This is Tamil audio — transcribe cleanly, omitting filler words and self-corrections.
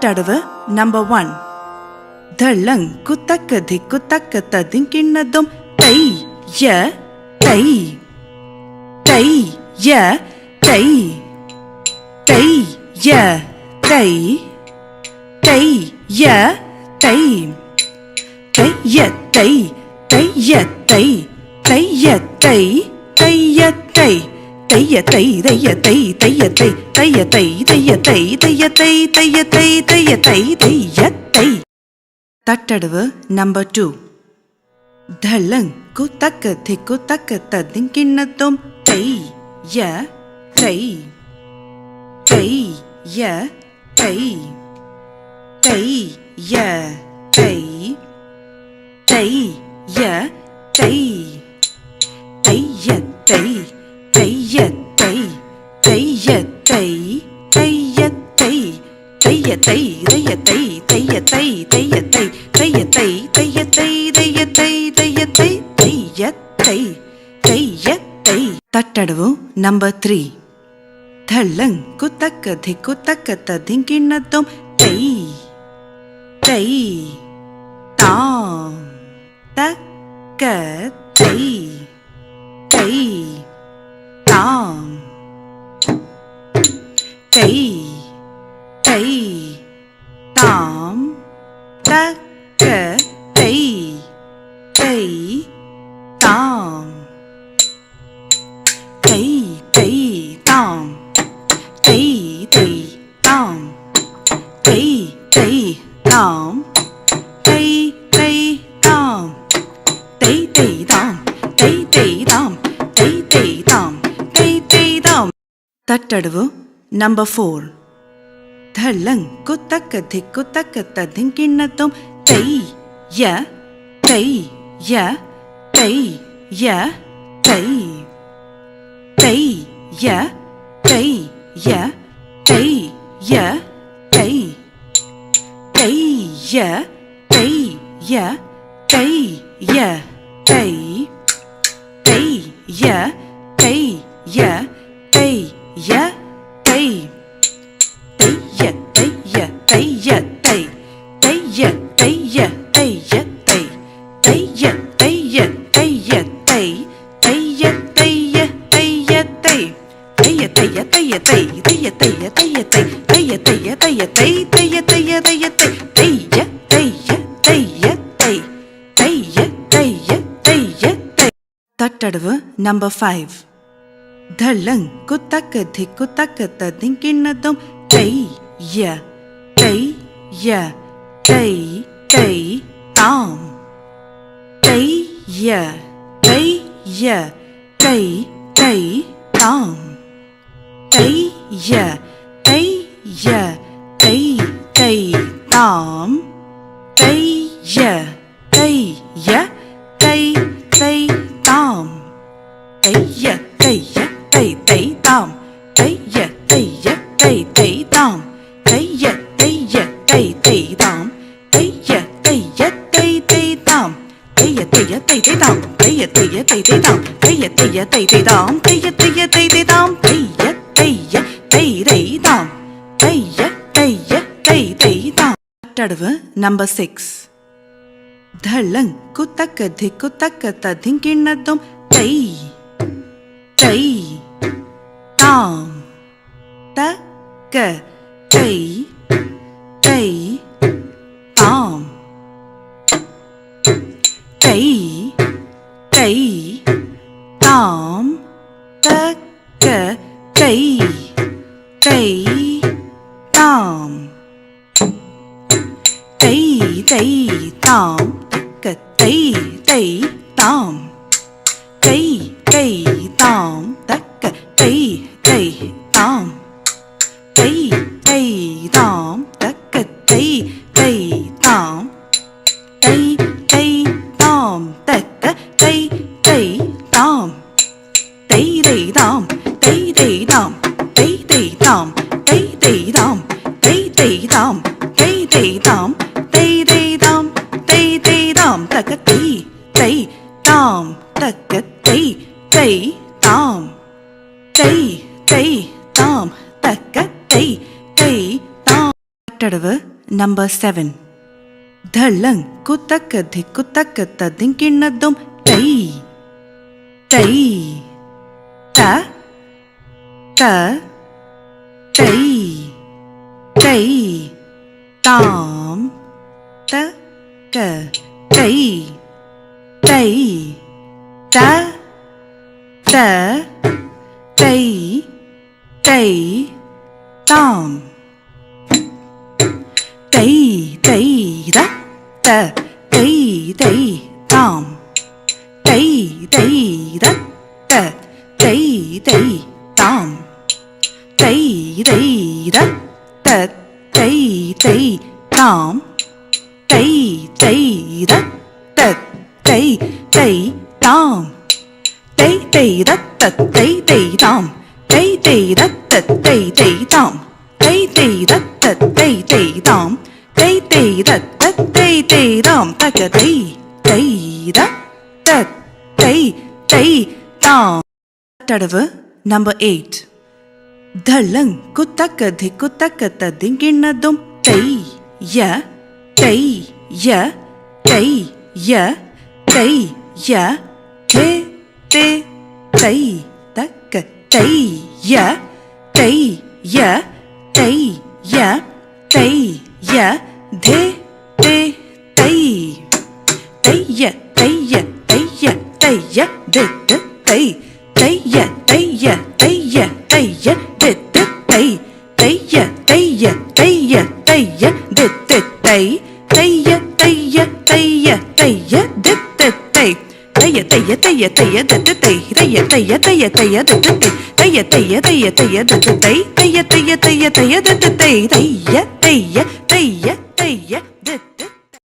தட்டடவு நம்பர் 1. தள்ளங் குத்தக்க திக்குத்தக்க ததிங்கிண்ணதும் தை ய தை தை ய தை தை ய தை தை ய தை தை ய தை தை ய தை தை ய தை தை ய தை தைய தை தைய தை தைய தை தைய தை தைய தை தைய தை தைய தை தைய தை தைய தை. தட்டடவு நம்பர் 2. தள்ளங் குத்தக்க திக்குத்தக்க ததிங்கிண்ணதும் தை ய தை தை ய தை தை ய தை தை ய தை தைய தை தைய தை தைய தை தைய தை தைய தை தைய தை தைய தை தைய தை தைய தை தைய தை தைய தை தைய தை தைய தை தைய தை. தட்டடவு நம்பர் 3. தள்ளங் குத்தக்க திக்குத்தக்க ததிங்கிண்ணதும் தை தை தாம் தக்க தை தை தாம் தை தை தாம் தக்க தை தை தாம் தை தை தாம் தை தை தாம் தை தை தாம் தை தை தாம் தை தை தாம் தை தை தாம் தை தை தாம் தை தை தாம். தட்டடவு நம்பர் 4. தள்ளங் குத்தக்க திக்குத்தக்க ததிங்கிண்ணதும் தை ய தை ய தை ய தை தை ய தை ய தை ய தை தை ய தை ய தை ய தை தை ய தை ய தை ய தை தைய தைய தைய தை தைய தைய தைய தை தைய தைய தைய தை தைய தைய தைய தை தைய தைய தைய தை தைய தைய தைய தை தைய தைய தைய தை தைய தைய தைய தை தைய தைய தைய தை தைய தைய தைய தை. தட்டடவு நம்பர் 5. தள்ளங் குத்தக்க திக்குத்தக்க ததிங்கிண்ணதும் தை ய தை ய தை தை தாம் தை ய தை ய தை தை தாம் தை ய தை ய தை தை தாம் தை ய தை ய தை தை தாம் தைய தைய தை தை தாம் தைய தைய தை தை தாம் தைய தைய தை தை தாம் தைய தைய தை தை தாம் தைய தைய தை தை தாம் தைய தைய தை தை தாம் தைய தைய தை தை தாம் தைய தைய தை தை தாம் தைய தைய தை தை தாம் தைய தைய தை தை தாம். தட்டடவு நம்பர் 6. தள்ளங் குத்தக்க திக்குத்தக்க ததிங்கிண்ணதும் தை தை தாம் தக்க தை தை தாம் தை தை தாம் தக்க தை தை தாம் தை தை தாம் தக்க தை தை தாம் தை தை தாம் தக்க தை தை தாம் தை தை தாம் தக்க தை தை தாம் தை தை தாம் தக்க தை தை தாம் தை தை தாம் தை தை தாம் தை தை தாம் தை தை தாம் தை தை தாம் தை தை தாம் தை தை தாம் தை தை தாம் தக்க தை தை தாம் தக்க தை தை தாம் தை தை தாம் தக்க தை தை தாம். தட்டடவு Number 7. Dhalang kutaka dhikutaka tadinkinadum tai. Tai. Ta. Ta. Tai. Tai. Tam. Ta. Ka. Tai. Tai. Ta. Ta. Tai. Tai. Tam. Tai. Tai. Da. Ta. Tai. Tai. Tam. Tai. Tai. Da. Ta. Tai. Tai. Tam. Tai. Tai. Da. Ta. Tai. Tai. Tam. Tai. Tai. Da. Ta. Tai. Tai. Tam. Tai. Tai. Da. Ta. Tai. Tai. Tam. Tai. Tai. Da. Ta. Tai. Tai. Tam. Tai. Tai. Da. Ta. Tai. Tai. Tam. Tai. Tai. Da. Ta. Tai. Tai. Tam. Ta. Ka. Tai. Tai. Da. Ta. Tai. Tai. Tam. தடவு. Number 8. Dhalang kutaka dhikutaka tadinkinadum tai. Ya. Tai. Ya. Tai. Ya. Tai. Ya. Te. Te. Tai. Taka. Tai. Ya. Tai. Ya. Tai. Ya. Tai. Ya. De. Te. Tai. Tai. Ya. Tai. Ya. Tai. Ya. Tai. Ya. De. Te. Tai. Tai. Ya. Tai. Ya. Tai. Ya. Tai. Ya. De. Te. Tai. Tai. Ya. Tai. Ya. Tai. Ya. Tai. Ya. De. Te. Tai. Tai. Ya. Tai. Ya. Tai. Ya. Tai. Ya. De. Te. Tai. Tai. Ya. Tai. Ya. Tai. Ya. Tai. Ya. De. Te. Tai. Tai. Ya. Tai. Ya. Tai. Ya. Tai. Ya. De. Te. Tai. Tai. Ya. Tai. Ya. Tai. Ya. Tai. Ya. De. Te. Tai. Tai. Ya. Tai. Ya. Tai. Ya. Tai. Ya. De. Te. Tai. Tai. Ya. Tai. Ya. Tai. Ya. Tai. Ya.